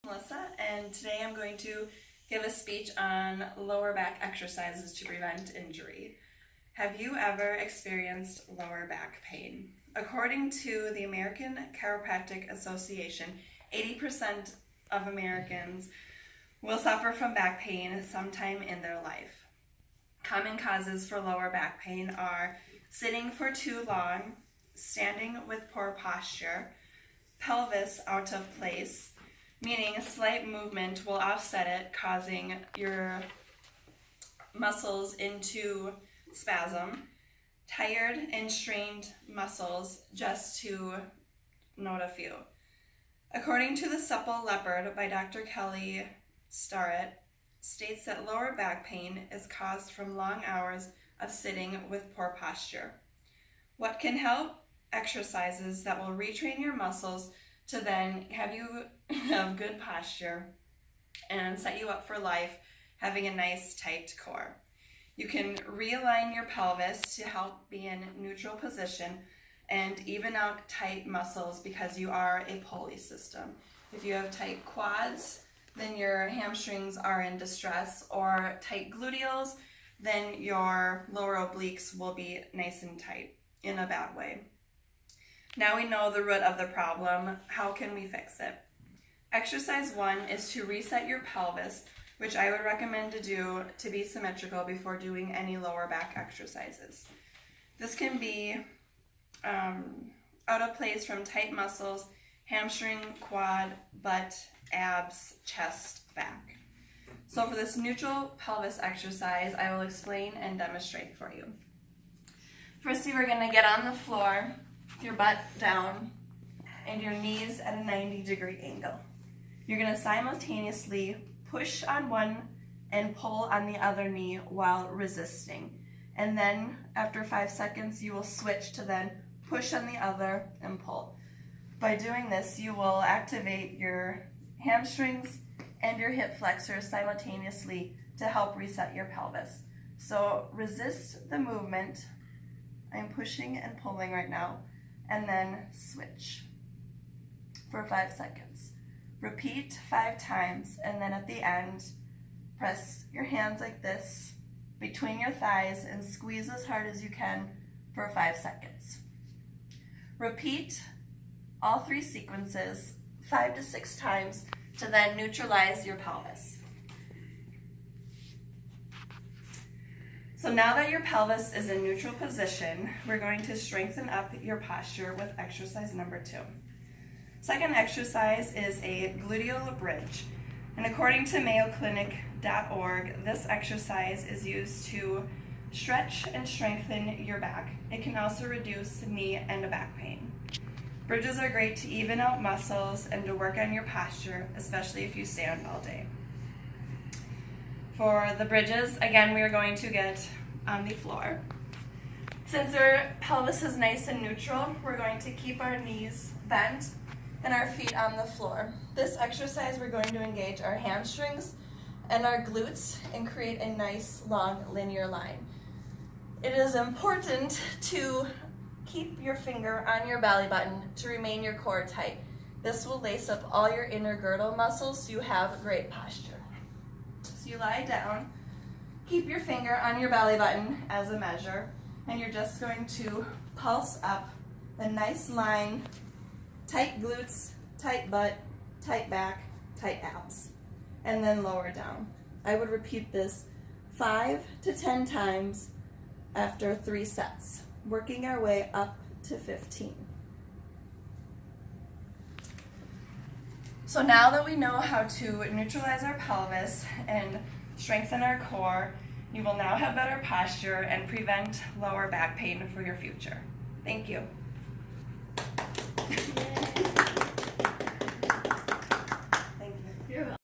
Melissa, and today I'm going to give a speech on lower back exercises to prevent injury. Have you ever experienced lower back pain? According to the American Chiropractic Association, 80% of Americans will suffer from back pain sometime in their life. Common causes for lower back pain are sitting for too long, standing with poor posture, pelvis out of place, meaning a slight movement will offset it, causing your muscles into spasm, tired and strained muscles, just to note a few. According to The Supple Leopard by Dr. Kelly Starrett, states that lower back pain is caused from long hours of sitting with poor posture. What can help? Exercises that will retrain your muscles to then have you have good posture and set you up for life, having a nice tight core. You can realign your pelvis to help be in neutral position and even out tight muscles because you are a pulley system. If you have tight quads, then your hamstrings are in distress, or tight gluteals, then your lower obliques will be nice and tight in a bad way. Now we know the root of the problem. How can we fix it? Exercise 1 is to reset your pelvis, which I would recommend to do to be symmetrical before doing any lower back exercises. This can be out of place from tight muscles, hamstring, quad, butt, abs, chest, back. So for this neutral pelvis exercise, I will explain and demonstrate for you. Firstly, we're going to get on the floor, your butt down, and your knees at a 90-degree angle. You're going to simultaneously push on one and pull on the other knee while resisting. And then after 5 seconds, you will switch to then push on the other and pull. By doing this, you will activate your hamstrings and your hip flexors simultaneously to help reset your pelvis. So resist the movement. I'm pushing and pulling right now, and then switch for 5 seconds. Repeat 5 times, and then at the end, press your hands like this between your thighs and squeeze as hard as you can for 5 seconds. Repeat all 3 sequences 5 to 6 times to then neutralize your pelvis. So now that your pelvis is in neutral position, we're going to strengthen up your posture with exercise number 2. Second exercise is a gluteal bridge. And according to mayoclinic.org, this exercise is used to stretch and strengthen your back. It can also reduce knee and back pain. Bridges are great to even out muscles and to work on your posture, especially if you stand all day. For the bridges, again, we are going to get on the floor. Since our pelvis is nice and neutral, we're going to keep our knees bent and our feet on the floor. This exercise, we're going to engage our hamstrings and our glutes and create a nice, long, linear line. It is important to keep your finger on your belly button to remain your core tight. This will lace up all your inner girdle muscles so you have great posture. So you lie down, keep your finger on your belly button as a measure, and you're just going to pulse up a nice line, tight glutes, tight butt, tight back, tight abs, and then lower down. I would repeat this 5 to 10 times after 3 sets, working our way up to 15. So now that we know how to neutralize our pelvis and strengthen our core, you will now have better posture and prevent lower back pain for your future. Thank you.